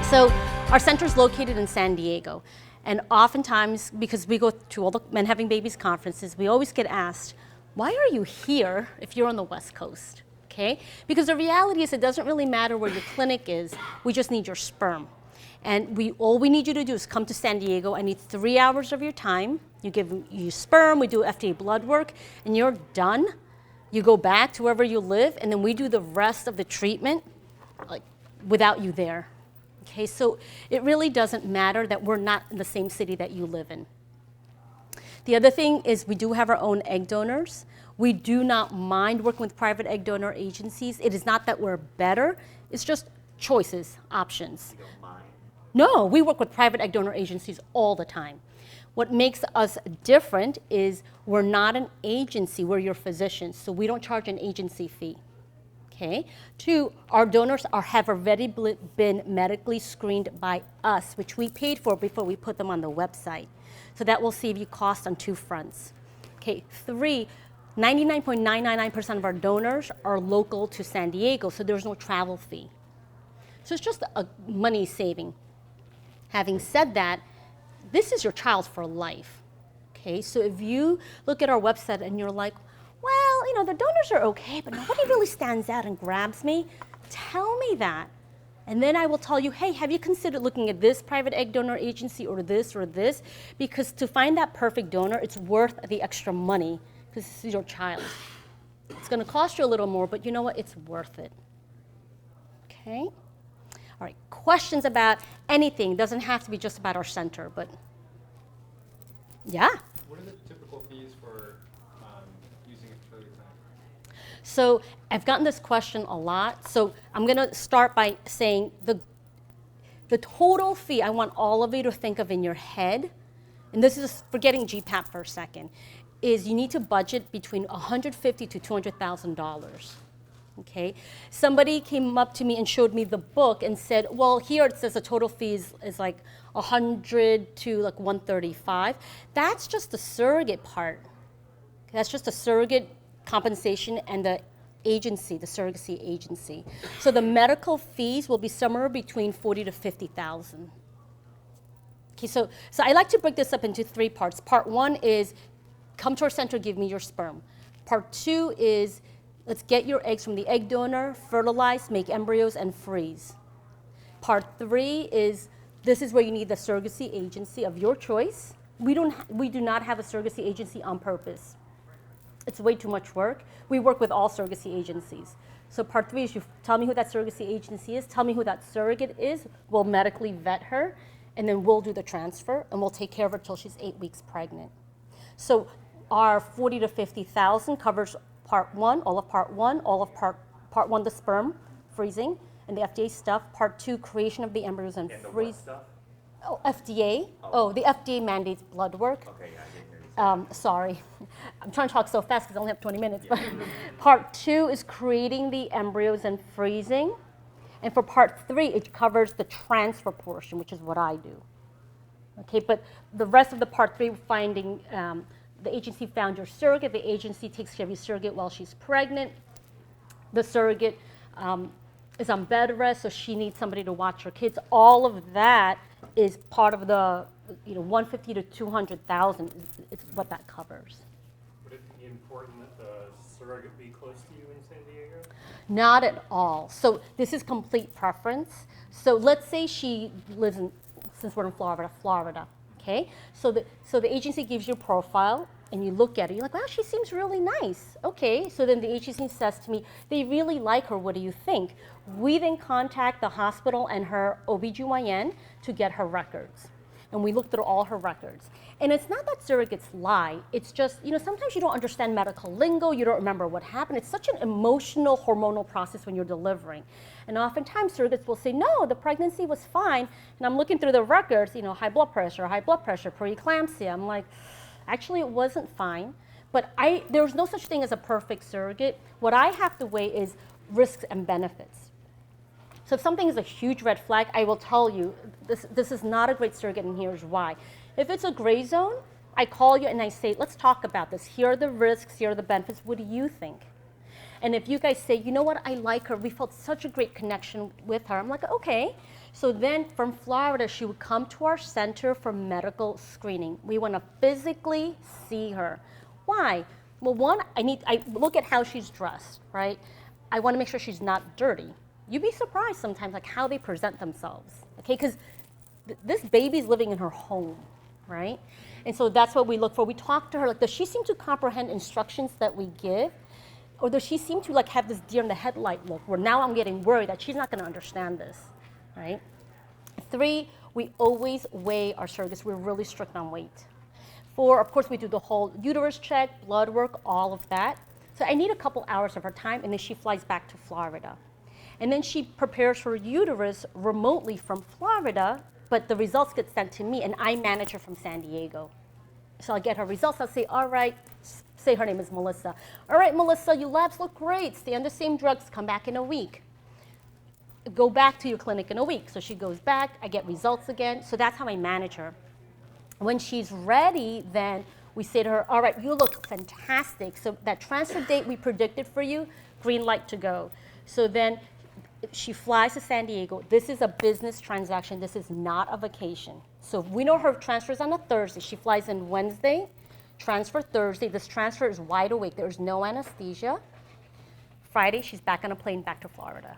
So our center is located in San Diego. And oftentimes, because we go to all the Men Having Babies conferences, we always get asked, why are you here if you're on the West Coast? Okay? Because the reality is it doesn't really matter where your clinic is, we just need your sperm. And all we need you to do is come to San Diego. I need 3 hours of your time. You give you sperm, we do FDA blood work, and you're done. You go back to wherever you live, and then we do the rest of the treatment like without you there. Okay, so it really doesn't matter that we're not in the same city that you live in. The other thing is we do have our own egg donors. We do not mind working with private egg donor agencies. It is not that we're better, it's just choices, options. You don't mind? No, we work with private egg donor agencies all the time. What makes us different is we're not an agency, we're your physicians, so we don't charge an agency fee. Okay. 2, our donors have already been medically screened by us, which we paid for before we put them on the website. So that will save you costs on 2 fronts. Okay. 3, 99.999% of our donors are local to San Diego, so there's no travel fee. So it's just a money saving. Having said that, this is your child for life. Okay. So if you look at our website and you're like, well, you know, the donors are okay, but nobody really stands out and grabs me. Tell me that. And then I will tell you, hey, have you considered looking at this private egg donor agency or this or this? Because to find that perfect donor, it's worth the extra money because this is your child. It's going to cost you a little more, but you know what? It's worth it. Okay? All right, questions about anything. Doesn't have to be just about our center, but yeah. What are the typical fees for using a fertility clinic? So I've gotten this question a lot. So I'm going to start by saying the total fee I want all of you to think of in your head, and this is forgetting GPAP for a second, is you need to budget between $150,000 to $200,000. Okay. Somebody came up to me and showed me the book and said, well, here it says the total fee is like 100 to like 135. That's just the surrogate part. That's just a surrogate compensation and the agency, the surrogacy agency. So the medical fees will be somewhere between 40 to 50,000. Okay, so I like to break this up into 3 parts. Part 1 is come to our center, give me your sperm. Part 2 is let's get your eggs from the egg donor, fertilize, make embryos, and freeze. Part 3 is this is where you need the surrogacy agency of your choice. We do not have a surrogacy agency on purpose. It's way too much work. We work with all surrogacy agencies. So part 3 is you tell me who that surrogacy agency is, tell me who that surrogate is, we'll medically vet her, and then we'll do the transfer, and we'll take care of her till she's 8 weeks pregnant. So our 40 to 50,000 covers part 1, all of part 1, all of part 1, the sperm, freezing, and the FDA stuff. Part 2, creation of the embryos and freeze. Stuff? Oh, FDA. Oh, the FDA mandates blood work. Okay, yeah, I didn't hear you say Sorry, I'm trying to talk so fast because I only have 20 minutes. But part 2 is creating the embryos and freezing. And for part 3, it covers the transfer portion, which is what I do. Okay, but the rest of the part 3, finding the agency found your surrogate. The agency takes care of your surrogate while she's pregnant. The surrogate is on bed rest, so she needs somebody to watch her kids. All of that is part of the 150 to 200,000 is what that covers. Would it be important that the surrogate be close to you in San Diego? Not at all. So this is complete preference. So let's say she lives in, since we're in Florida, okay? So the agency gives you a profile, and you look at it, you're like, wow, she seems really nice. Okay, so then the agency says to me, they really like her, what do you think? We then contact the hospital and her OBGYN to get her records. And we look through all her records. And it's not that surrogates lie, it's just, sometimes you don't understand medical lingo, you don't remember what happened. It's such an emotional, hormonal process when you're delivering. And oftentimes surrogates will say, no, the pregnancy was fine. And I'm looking through the records, high blood pressure, preeclampsia. I'm like, actually, it wasn't fine, but there's no such thing as a perfect surrogate. What I have to weigh is risks and benefits. So if something is a huge red flag, I will tell you, this is not a great surrogate, and here's why. If it's a gray zone, I call you and I say, let's talk about this. Here are the risks, here are the benefits. What do you think? And if you guys say, you know what, I like her, we felt such a great connection with her, I'm like, okay. So then from Florida, she would come to our center for medical screening. We want to physically see her. Why? Well, one, I look at how she's dressed, right? I want to make sure she's not dirty. You'd be surprised sometimes like how they present themselves, okay? Because this baby's living in her home, right? And so that's what we look for. We talk to her, like, does she seem to comprehend instructions that we give? Or does she seem to like have this deer in the headlight look where now I'm getting worried that she's not going to understand this, right? 3, we always weigh our surrogates. We're really strict on weight. 4, of course, we do the whole uterus check, blood work, all of that. So I need a couple hours of her time, and then she flies back to Florida. And then she prepares her uterus remotely from Florida, but the results get sent to me, and I manage her from San Diego. So I'll get her results. I'll say, all right, say her name is Melissa. All right, Melissa, your labs look great. Stay on the same drugs. Come back in a week. Go back to your clinic in a week. So she goes back. I get results again. So that's how I manage her. When she's ready, then we say to her, all right, you look fantastic. So that transfer date we predicted for you, green light to go. So then she flies to San Diego. This is a business transaction. This is not a vacation. So we know her transfer is on a Thursday. She flies in Wednesday, transfer Thursday. This transfer is wide awake. There's no anesthesia. Friday, she's back on a plane back to Florida.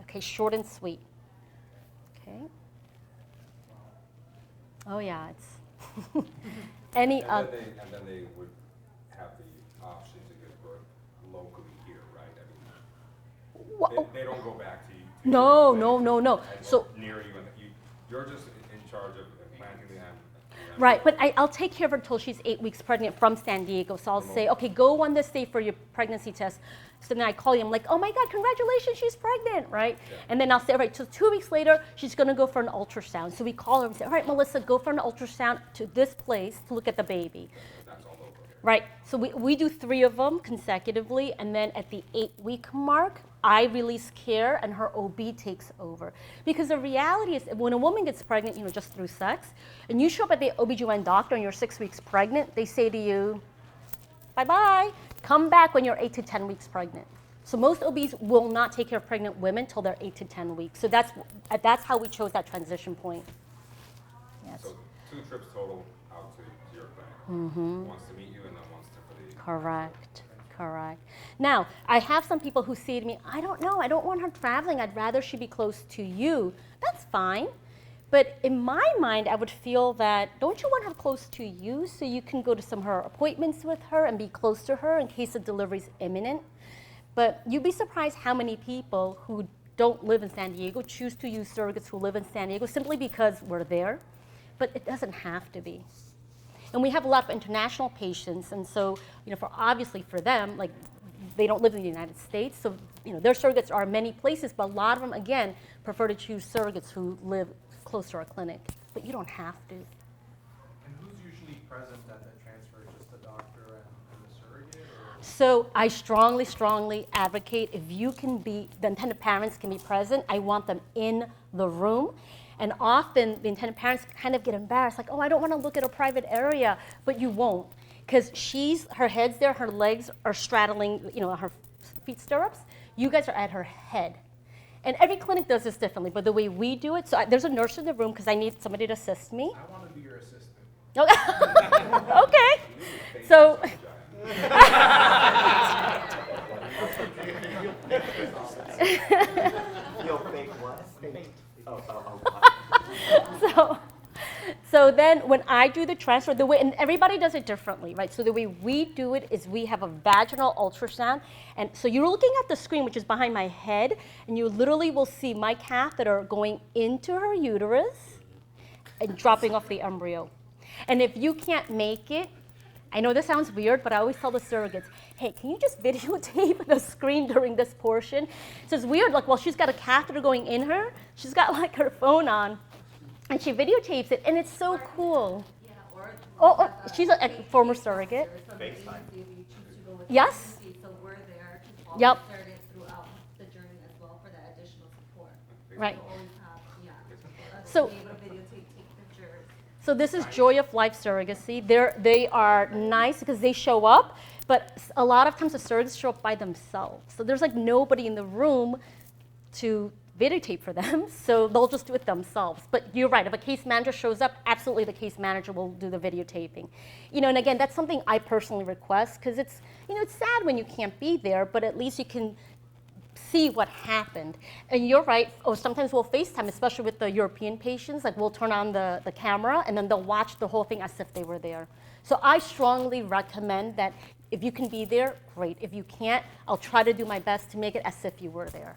Okay, short and sweet. Okay. Oh yeah, it's And then they would have the option to give birth locally here, right? I mean, they don't go back to you. No. So near you, and you're just in charge of planting the embryo. right, but I'll take care of her until she's 8 weeks pregnant from San Diego. So I'll say, okay, go on this day for your pregnancy test. So then I call you, I'm like, oh my God, congratulations, she's pregnant, right? Yeah. And then I'll say, all right, so 2 weeks later, she's gonna go for an ultrasound. So we call her and say, all right, Melissa, go for an ultrasound to this place to look at the baby. That's all over here. Right, so we do 3 of them consecutively, and then at the 8-week mark, I release care and her OB takes over. Because the reality is, when a woman gets pregnant, just through sex, and you show up at the OB/GYN doctor and you're 6 weeks pregnant, they say to you, bye-bye, come back when you're 8 to 10 weeks pregnant. So most OBs will not take care of pregnant women till they're 8 to 10 weeks. So that's how we chose that transition point. Yes. So 2 trips total out to your clinic. Wants to meet you and then wants to for the Correct. Now, I have some people who say to me, I don't know, I don't want her traveling, I'd rather she be close to you. That's fine. But in my mind, I would feel that, don't you want her close to you so you can go to some of her appointments with her and be close to her in case the delivery is imminent? But you'd be surprised how many people who don't live in San Diego choose to use surrogates who live in San Diego simply because we're there. But it doesn't have to be. And we have a lot of international patients, and so, obviously for them, like, they don't live in the United States, so, their surrogates are many places, but a lot of them, again, prefer to choose surrogates who live close to our clinic. But you don't have to. And who's usually present at the transfer? Just the doctor and the surrogate? Or? So I strongly advocate if the intended parents can be present, I want them in the room. And often the intended parents kind of get embarrassed, like, oh, I don't want to look at a private area, but you won't. Because her head's there, her legs are straddling, her feet stirrups. You guys are at her head. And every clinic does this differently, but the way we do it, so there's a nurse in the room because I need somebody to assist me. I want to be your assistant. Okay. So. You'll fake what? So then when I do the transfer, and everybody does it differently, right? So the way we do it is we have a vaginal ultrasound. And so you're looking at the screen, which is behind my head, and you literally will see my catheter going into her uterus and dropping off the embryo. And if you can't make it, I know this sounds weird, but I always tell the surrogates, hey, can you just videotape the screen during this portion? So it's weird, like, well, she's got a catheter going in her, she's got like her phone on, and she videotapes it, and it's so cool. Oh, she's a former surrogate. FaceTime. Yes. So we're there to follow Yep. the surrogate throughout the journey as well for that additional support. Right. So always have, us So- to be able to videotape, take pictures. So this is Joy of Life Surrogacy. They are nice because they show up, But a lot of times the surrogates show up by themselves. So there's like nobody in the room to videotape for them, so they'll just do it themselves. But you're right, if a case manager shows up, absolutely the case manager will do the videotaping. And again, that's something I personally request, because it's sad when you can't be there, but at least you can see what happened. And you're right, sometimes we'll FaceTime, especially with the European patients, like we'll turn on the camera and then they'll watch the whole thing as if they were there. So I strongly recommend that if you can be there, great. If you can't, I'll try to do my best to make it as if you were there.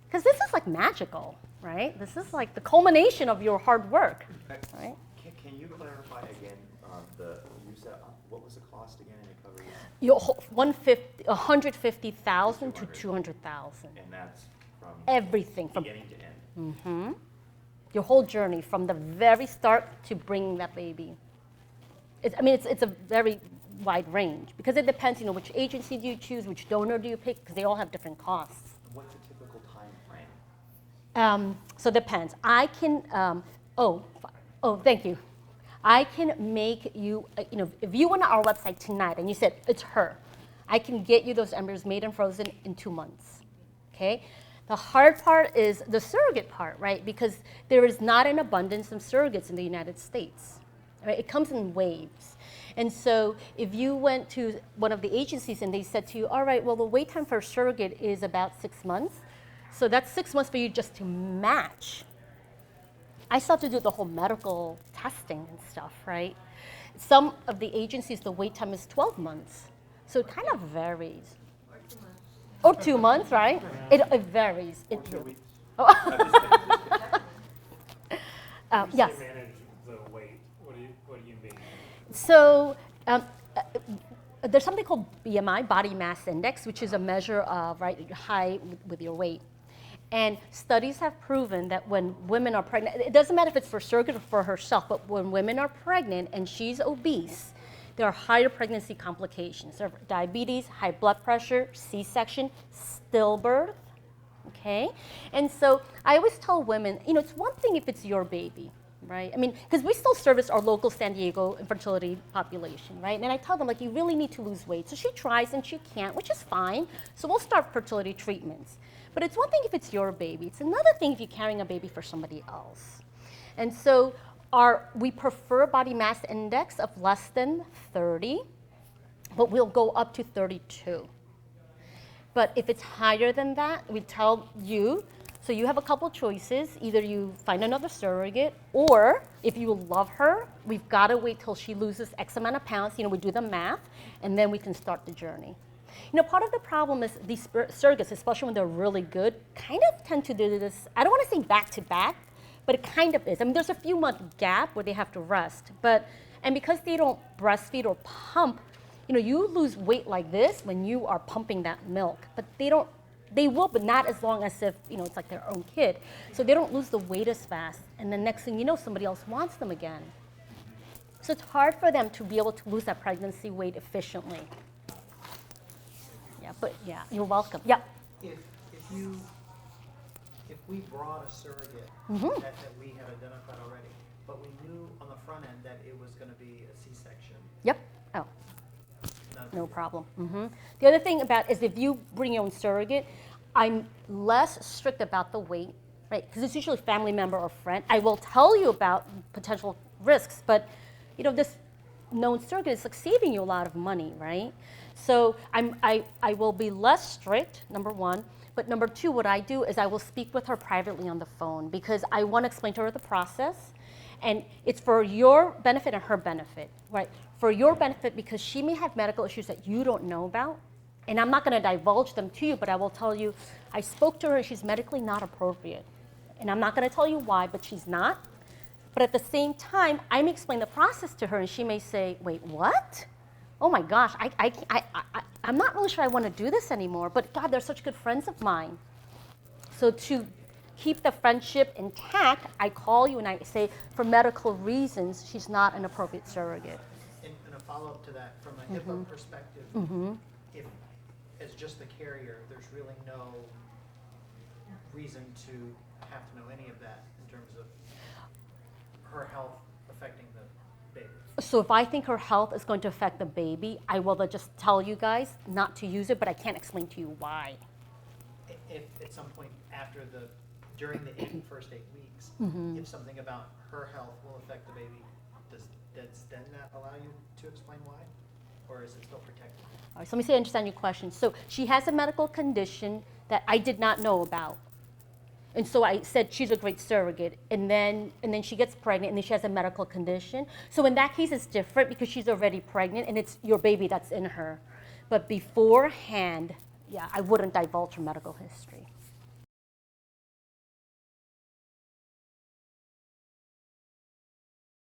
Because this is like magical, right? This is like the culmination of your hard work, right? Can you clarify again, you said, what was the cost again, and it covers? 150,000 to 200,000. And that's from everything, from beginning to end? Your whole journey, from the very start to bringing that baby. It's a very wide range, because it depends, which agency do you choose, which donor do you pick, because they all have different costs. What's a typical time frame? So it depends. I can, thank you. I can make you, if you went to our website tonight and you said, it's her, I can get you those embryos made and frozen in 2 months, okay? The hard part is the surrogate part, right? Because there is not an abundance of surrogates in the United States, right? It comes in waves. And so if you went to one of the agencies and they said to you, all right, well, the wait time for a surrogate is about 6 months. So that's 6 months for you just to match. I still have to do the whole medical testing and stuff, right? Some of the agencies, the wait time is 12 months. So it kind of varies. Or 2 months, right? It varies. Or 2 weeks. Yes. Manage the weight. What do you mean? So there's something called BMI, body mass index, which is a measure of your height with your weight. And studies have proven that when women are pregnant, it doesn't matter if it's for surrogate or for herself, but when women are pregnant and she's obese, there are higher pregnancy complications. There are diabetes, high blood pressure, C-section, stillbirth, okay? And so I always tell women, it's one thing if it's your baby, right? Because we still service our local San Diego infertility population, right? And I tell them, you really need to lose weight. So she tries and she can't, which is fine. So we'll start fertility treatments. But it's one thing if it's your baby. It's another thing if you're carrying a baby for somebody else. And so we prefer body mass index of less than 30, but we'll go up to 32. But if it's higher than that, we tell you, so you have a couple choices. Either you find another surrogate, or if you love her, we've got to wait till she loses X amount of pounds. We do the math, and then we can start the journey. Part of the problem is these surrogates, especially when they're really good, kind of tend to do this, I don't want to say back to back, but it kind of is. There's a few month gap where they have to rest. And because they don't breastfeed or pump, you lose weight like this when you are pumping that milk. But they will, but not as long as if, it's like their own kid. So they don't lose the weight as fast. And the next thing you know, somebody else wants them again. So it's hard for them to be able to lose that pregnancy weight efficiently. Yeah, you're welcome. Yeah. If we brought a surrogate that we had identified already, but we knew on the front end that it was going to be a C-section. Yep. Oh, no problem. The other thing is if you bring your own surrogate, I'm less strict about the weight, right? Because it's usually a family member or friend. I will tell you about potential risks, but this known surrogate is saving you a lot of money, right? So I will be less strict, number one. But number two, what I do is I will speak with her privately on the phone, because I want to explain to her the process. And it's for your benefit and her benefit, right? For your benefit, because she may have medical issues that you don't know about. And I'm not going to divulge them to you, but I will tell you, I spoke to her and she's medically not appropriate. And I'm not going to tell you why, but she's not. But at the same time, I may explain the process to her and she may say, wait, what? Oh my gosh, I'm not really sure I want to do this anymore, but God, they're such good friends of mine. So to keep the friendship intact, I call you and I say, for medical reasons, she's not an appropriate surrogate. And a follow-up to that, from a HIPAA perspective, if, as just the carrier, there's really no reason to have to know any of that in terms of her health affecting the baby. So if I think her health is going to affect the baby, I will just tell you guys not to use it, but I can't explain to you why. If at some point after during the first 8 weeks, if something about her health will affect the baby, does then that allow you to explain why? Or is it still protected? All right, so let me see if I understand your question. So she has a medical condition that I did not know about. And so I said she's a great surrogate, and then she gets pregnant, and then she has a medical condition. So in that case, it's different because she's already pregnant, and it's your baby that's in her. But beforehand, yeah, I wouldn't divulge her medical history.